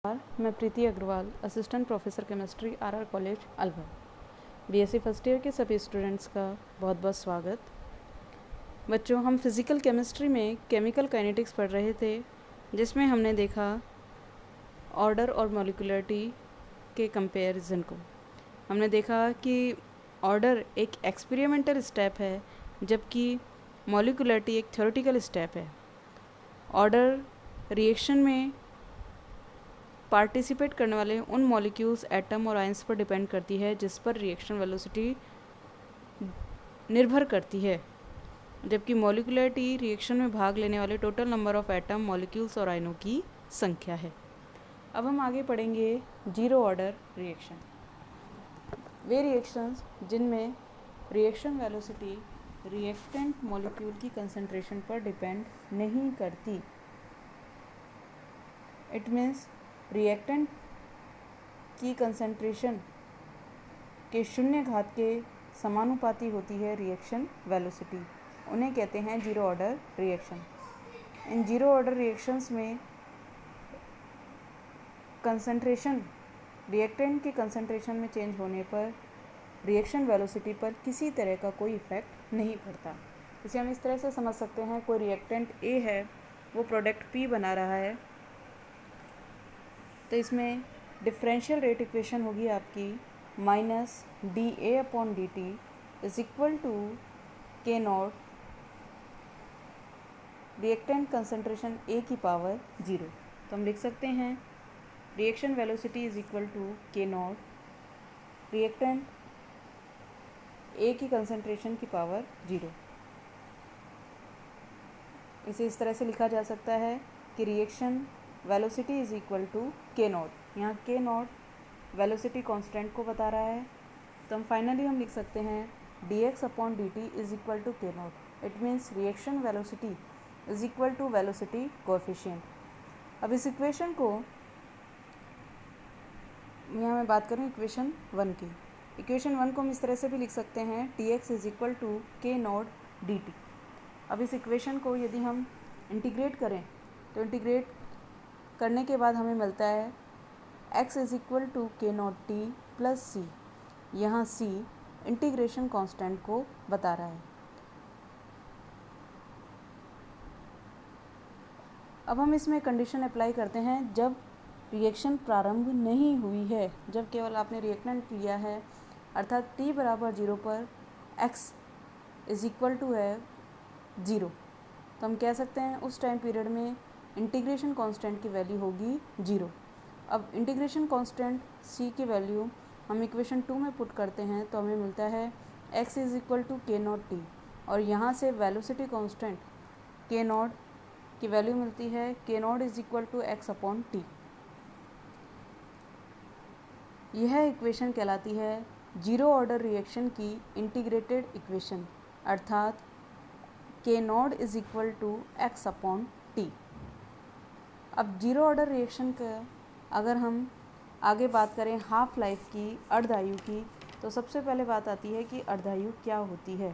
मैं Preeti Agarwal, assistant professor chemistry R college Alwar. BSc first year के सभी स्टूडेंट्स का बहुत बहुत स्वागत। बच्चों, हम फिज़िकल केमिस्ट्री में केमिकल काइनेटिक्स पढ़ रहे थे, जिसमें हमने देखा ऑर्डर और मॉलिक्यूलरिटी के कंपैरिजन को। हमने देखा कि ऑर्डर एक एक्सपेरिमेंटल स्टेप है, जबकि मॉलिक्यूलरिटी एक थ्योरेटिकल स्टेप है। ऑर्डर रिएक्शन में पार्टिसिपेट करने वाले उन मॉलिक्यूल्स, एटम और आयंस पर डिपेंड करती है जिस पर रिएक्शन वेलोसिटी निर्भर करती है, जबकि मॉलिक्यूलरिटी रिएक्शन में भाग लेने वाले total number of atom, molecules और आयनों की संख्या है। अब हम आगे पढ़ेंगे जीरो ऑर्डर रिएक्शन। वे रिएक्शंस जिनमें रिएक्शन वेलोसिटी रिएक्टेंट मॉलिक्यूल की कंसंट्रेशन पर डिपेंड नहीं करती। इट मीन्स रिएक्टेंट की कंसंट्रेशन के शून्य घात के समानुपाती होती है रिएक्शन वेलोसिटी। उन्हें कहते हैं zero order reaction. In zero order reactions में कंसंट्रेशन, रिएक्टेंट की कंसंट्रेशन में चेंज होने पर रिएक्शन वेलोसिटी पर किसी तरह का कोई इफ़ेक्ट नहीं पड़ता। इसे हम इस तरह से समझ सकते हैं, कोई रिएक्टेंट ए है, वो प्रोडक्ट पी बना रहा है, तो इसमें डिफरेंशियल रेट इक्वेशन होगी आपकी minus D A upon D T is equal to K naught reactant concentration A की पावर 0। तो हम लिख सकते हैं reaction velocity is equal to K naught reactant A की कंसंट्रेशन की पावर 0। इसे इस तरह से लिखा जा सकता है कि reaction velocity is equal to K naught. यहाँ के नॉट वेलोसिटी कांस्टेंट को बता रहा है, तो हम लिख सकते हैं D X upon D T is equal to K naught. It means reaction velocity is equal to velocity coefficient. अब इस इक्वेशन को, यहाँ मैं बात करूँ इक्वेशन 1 की। इक्वेशन 1 को हम इस तरह से भी लिख सकते हैं T X is equal to K naught D T. अब इस इक्वेशन को यदि हम इंटीग्रेट करें, तो इंटीग्रेट करने के बाद हमें मिलता है x is equal to K naught T plus C. यहाँ c इंटीग्रेशन कांस्टेंट को बता रहा है। अब हम इसमें कंडीशन अप्लाई करते हैं जब रिएक्शन प्रारंभ नहीं हुई है, जब केवल आपने रिएक्टेंट लिया है, अर्थात t बराबर 0 पर x इज इक्वल टू है 0, तो हम कह सकते हैं उस टाइम पीरियड में इंटीग्रेशन कांस्टेंट की वैल्यू होगी 0। अब इंटीग्रेशन कांस्टेंट c की वैल्यू हम इक्वेशन 2 में पुट करते हैं, तो हमें मिलता है x is equal to K naught T, और यहाँ से वेलोसिटी कांस्टेंट के नॉट की वैल्यू मिलती है K naught is equal to X upon T. यह इक्वेशन कहलाती है जीरो ऑर्डर रिएक्शन की इंटीग्रेटेड इक्वेशन, अर्थात K naught is equal to X upon T. अब जीरो ऑर्डर रिएक्शन का अगर हम आगे बात करें हाफ लाइफ की, अर्धायु की, तो सबसे पहले बात आती है कि अर्धायु क्या होती है।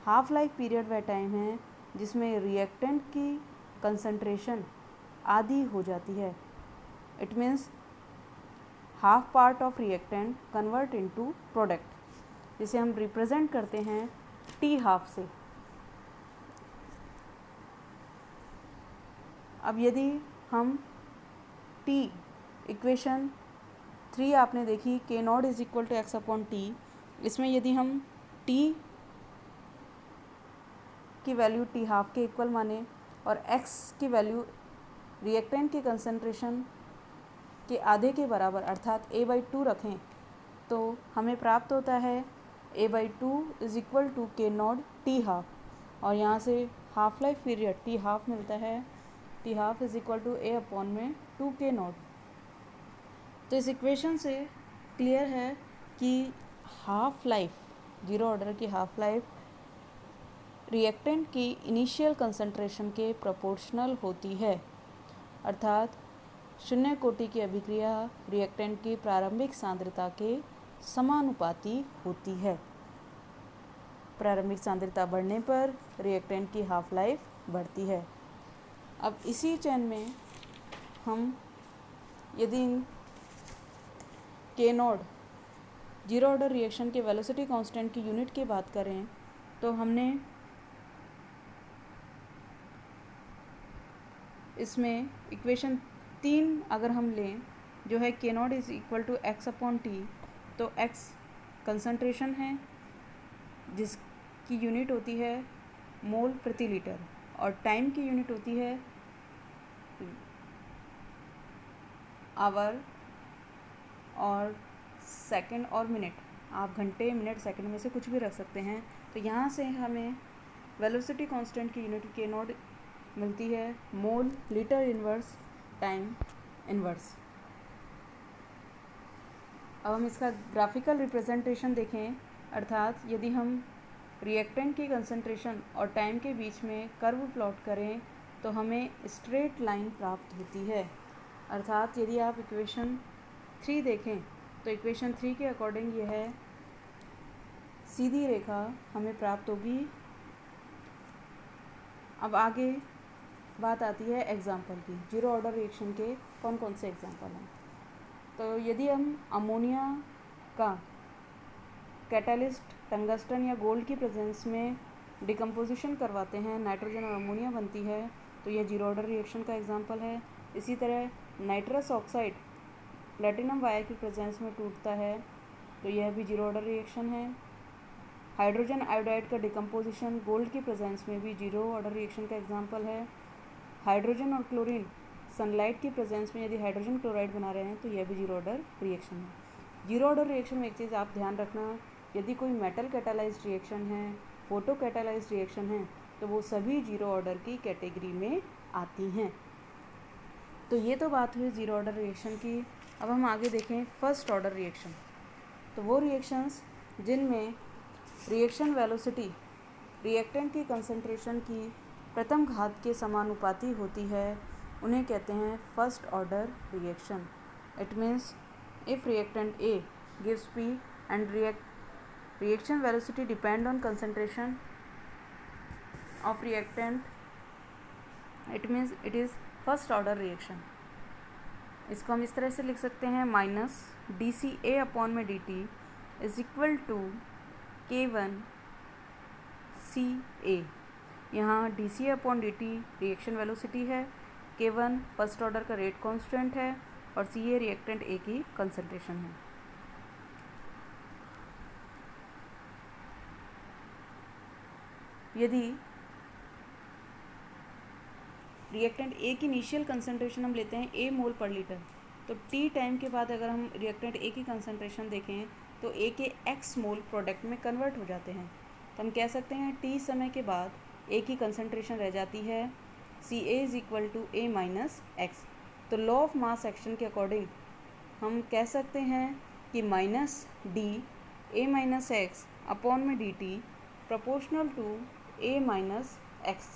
हाफ लाइफ पीरियड वह टाइम है जिसमें रिएक्टेंट की कंसंट्रेशन आधी हो जाती है। It means half part of reactant convert into product, जिसे हम रिप्रेजेंट करते हैं टी हाफ से। अब यदि हम टी इक्वेशन 3 आपने देखी K naught is equal to X upon T, इसमें यदि हम टी की वैल्यू टी हाफ के इक्वल माने और एक्स की वैल्यू रिएक्टेंट की कंसंट्रेशन के आधे के बराबर अर्थात a/2 रखें, तो हमें प्राप्त होता है a/2 is equal to K naught T half, और यहाँ से half life period T half मिलता है, T half is equal to a upon में 2 के नॉट। तो इस इक्वेशन से क्लियर है कि हाफ लाइफ, जीरो ऑर्डर की हाफ लाइफ रिएक्टेंट की इनिशियल कंसंट्रेशन के प्रोपोर्शनल होती है, अर्थात शून्य कोटि की अभिक्रिया रिएक्टेंट की प्रारंभिक सांद्रता के समानुपाती होती है। प्रारंभिक सांद्रता बढ़ने पर रिएक्टेंट की हाफ लाइफ बढ़ती है। अब इसी चेन में हम यदि के नॉट जीरो ऑर्डर रिएक्शन के वेलोसिटी कांस्टेंट की यूनिट की बात करें तो हमने इसमें इक्वेशन 3 अगर हम लें जो है K naught is equal to X upon T, तो एक्स कंसंट्रेशन है जिसकी यूनिट होती है मोल प्रति लीटर और टाइम की यूनिट होती है आवर और सेकंड और मिनट। आप घंटे मिनट सेकंड में से कुछ भी रख सकते हैं। तो यहाँ से हमें वेलोसिटी कांस्टेंट की यूनिट के नॉट मिलती है mole litre inverse time inverse. अब हम इसका ग्राफिकल रिप्रेजेंटेशन देखें, अर्थात यदि हम रिएक्टेंट की कंसंट्रेशन और टाइम के बीच में कर्व प्लॉट करें तो हमें स्ट्रेट लाइन प्राप्त होती है। अर्थात यदि आप इक्वेशन 3 देखें तो इक्वेशन 3 के अकॉर्डिंग यह सीधी रेखा हमें प्राप्त होगी। अब आगे बात आती है एग्जाम्पल की। जीरो ऑर्डर रिएक्शन के कौन कौन से एग्जाम्पल हैं? तो यदि हम अमोनिया का कैटालिस्ट टंगस्टन या गोल्ड की प्रेजेंस में डिकम्पोजिशन करवाते हैं, नाइट्रोजन और अमोनिया बनती है, तो यह जीरो ऑर्डर रिएक्शन का एग्जाम्पल है। इसी तरह नाइट्रस ऑक्साइड प्लेटिनम वायर की प्रेजेंस में टूटता है, तो यह भी जीरो ऑर्डर रिएक्शन है। हाइड्रोजन आयोडाइड का डिकम्पोजिशन गोल्ड की प्रेजेंस में भी जीरो ऑर्डर रिएक्शन का एग्जाम्पल है। हाइड्रोजन और क्लोरीन सनलाइट की प्रेजेंस में यदि हाइड्रोजन क्लोराइड बना रहे हैं तो यह भी जीरो ऑर्डर रिएक्शन है। जीरो ऑर्डर रिएक्शन में एक चीज़ आप ध्यान रखना, यदि कोई मेटल कैटालाइज्ड रिएक्शन है, फोटो कैटालाइज्ड रिएक्शन है, तो वो सभी जीरो ऑर्डर की कैटेगरी में आती हैं। तो ये तो बात हुई जीरो ऑर्डर रिएक्शन की। अब हम आगे देखें फर्स्ट ऑर्डर रिएक्शन। तो वो रिएक्शंस जिनमें रिएक्शन वेलोसिटी रिएक्टेंट की कंसंट्रेशन की प्रथम घात के समानुपाती होती है, उन्हें कहते हैं first order reaction. It means if reactant A gives P and reaction velocity depend on concentration of reactant, it means it is first order reaction। इसको हम इस तरह से लिख सकते हैं minus D C A upon में D T is equal to K one C A. यहाँ D C A upon D T reaction velocity है, के वन फर्स्ट ऑर्डर का रेट कांस्टेंट है और सी ए रिएक्टेंट ए की कंसंट्रेशन है। यदि reactant A की इनिशियल कंसंट्रेशन हम लेते हैं ए मोल पर लीटर, तो टी टाइम के बाद अगर हम रिएक्टेंट ए की कंसंट्रेशन देखें तो ए के एक्स मोल प्रोडक्ट में कन्वर्ट हो जाते हैं। तो हम कह सकते हैं टी समय के बाद ए की कंसंट्रेशन रह जाती है C A is equal to A minus X. तो लॉ ऑफ मास एक्शन के अकॉर्डिंग हम कह सकते हैं कि minus D A minus X upon में D T proportional to A minus X.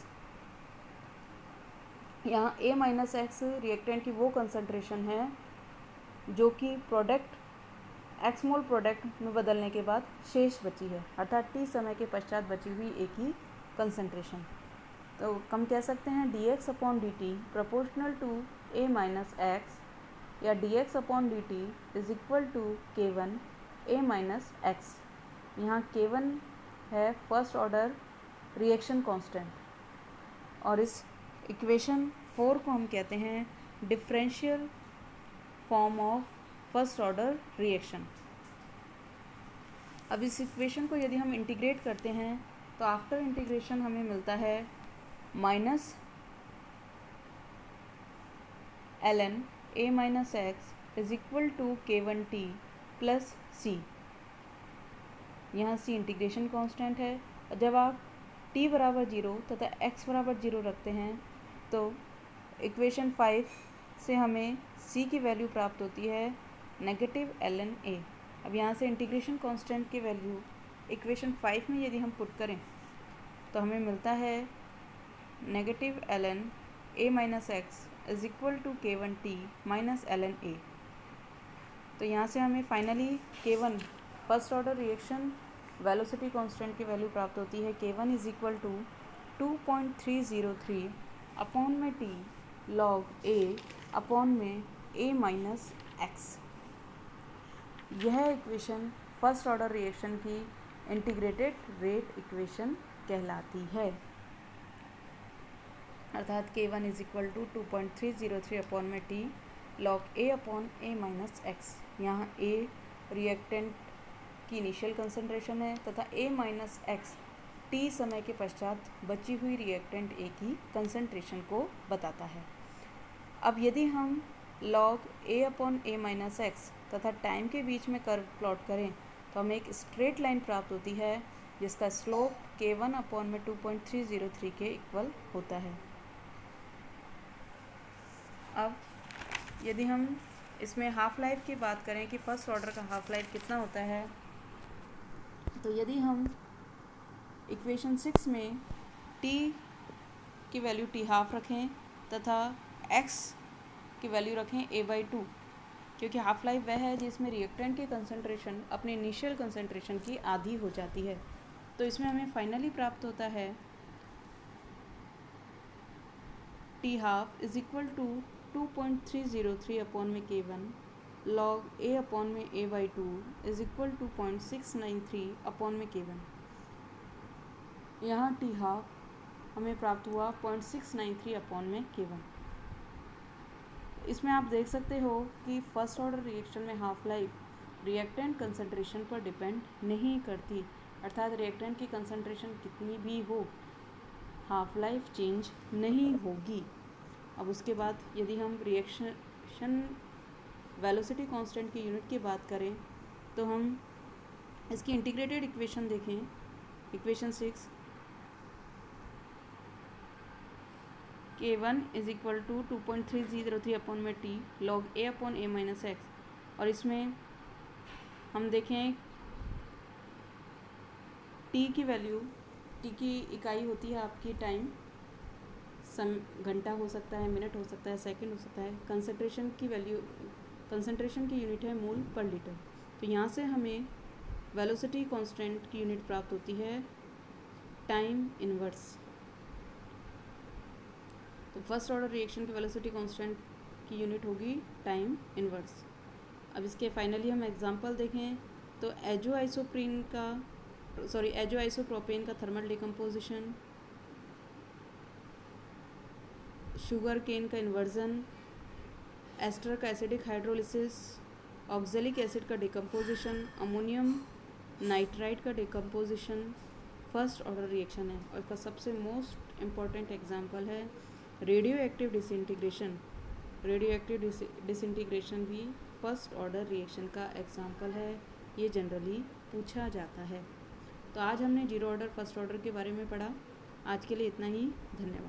यहाँ ए माइनस एक्स रिएक्टेंट की वो कंसंट्रेशन है जो कि प्रोडक्ट एक्स मोल प्रोडक्ट में बदलने के बाद शेष बची है, अर्थात टी समय के पश्चात बची हुई ए की कंसंट्रेशन। तो हम कह सकते हैं D X upon D T proportional to A minus X या D X upon D T is equal to K one A minus X. यहाँ के वन है फर्स्ट ऑर्डर रिएक्शन कांस्टेंट और इस इक्वेशन 4 को हम कहते हैं differential form of first order reaction. अब इस इक्वेशन को यदि हम इंटीग्रेट करते हैं तो आफ्टर इंटीग्रेशन हमें मिलता है minus L N A minus X is equal to K one T plus C. यहाँ सी इंटीग्रेशन कांस्टेंट है और जब आप t बराबर 0 तथा x बराबर 0 रखते हैं तो इक्वेशन 5 से हमें c की वैल्यू प्राप्त होती है नेगेटिव एल एन ए। अब यहाँ से इंटीग्रेशन कांस्टेंट की वैल्यू इक्वेशन 5 में यदि हम पुट करें तो हमें मिलता है negative L N A minus X is equal to K one T minus L N A. तो यहाँ से हमें finally K one first order reaction velocity constant की वैल्यू प्राप्त होती है K one is equal to 2.303 upon में T log A upon में A माइनस एक्स। यह इक्वेशन फर्स्ट ऑर्डर रिएक्शन की इंटीग्रेटेड रेट इक्वेशन कहलाती है। अर्थात K1 is equal to 2.303 upon में T log A upon A minus X. यहाँ A reactant की इनिशियल कंसंट्रेशन है तथा A माइनस एक्स T समय के पश्चात बची हुई रिएक्टेंट A की कंसंट्रेशन को बताता है। अब यदि हम log A upon A minus x तथा टाइम के बीच में कर्व प्लॉट करें तो हमें एक स्ट्रेट लाइन प्राप्त होती है जिसका स्लोप K1 अपॉन में 2.303 के इक्वल होता है। अब यदि हम इसमें हाफ लाइफ की बात करें कि फर्स्ट ऑर्डर का हाफ लाइफ कितना होता है, तो यदि हम इक्वेशन 6 में t की वैल्यू t हाफ रखें तथा x की वैल्यू रखें a/2, क्योंकि हाफ लाइफ वह है जिसमें रिएक्टेंट की कंसंट्रेशन अपने इनिशियल कंसंट्रेशन की आधी हो जाती है, तो इसमें हमें फाइनली प्राप्त होता है t half is equal to 2.303 upon में K1 लॉग A अपॉन में A/2 is equal to 0.693 upon में K1। यहाँ t हाफ हमें प्राप्त हुआ 0.693 अपॉन में K1। इसमें आप देख सकते हो कि फर्स्ट ऑर्डर रिएक्शन में हाफ लाइफ रिएक्टेंट कंसंट्रेशन पर डिपेंड नहीं करती, अर्थात रिएक्टेंट की कंसंट्रेशन कितनी भी हो हाफ लाइफ चेंज नहीं होगी। अब उसके बाद यदि हम रिएक्शन वेलोसिटी कांस्टेंट की यूनिट की बात करें तो हम इसकी इंटीग्रेटेड इक्वेशन देखें। Equation 6 K1 is equal to 2.303 upon में T log A upon A minus X, और इसमें हम देखें T की वैल्यू, T की इकाई होती है आपकी टाइम, घंटा हो सकता है, मिनट हो सकता है, सेकंड हो सकता है। कंसंट्रेशन की वैल्यू, कंसंट्रेशन की यूनिट है मोल पर लीटर। तो यहाँ से हमें वेलोसिटी कांस्टेंट की यूनिट प्राप्त होती है टाइम इनवर्स। तो फर्स्ट ऑर्डर रिएक्शन की वेलोसिटी कांस्टेंट की यूनिट होगी टाइम इनवर्स। अब इसके फाइनली हम एग्जांपल देखें तो एजोआइसोप्रोपेन का थर्मल डिकम्पोजिशन, शुगर केन का इन्वर्जन, एस्टर का एसिडिक हाइड्रोलिसिस, ऑक्जेलिक एसिड का डिकम्पोजिशन, अमोनियम नाइट्राइड का डिकम्पोजिशन फर्स्ट ऑर्डर रिएक्शन है। और इसका सबसे मोस्ट इम्पॉर्टेंट एग्जांपल है radio active disintegration. Radio active disintegration भी फर्स्ट ऑर्डर रिएक्शन का एग्जांपल है, ये जनरली पूछा जाता है। तो आज हमने जीरो ऑर्डर फर्स्ट ऑर्डर के बारे में पढ़ा। आज के लिए इतना ही, धन्यवाद।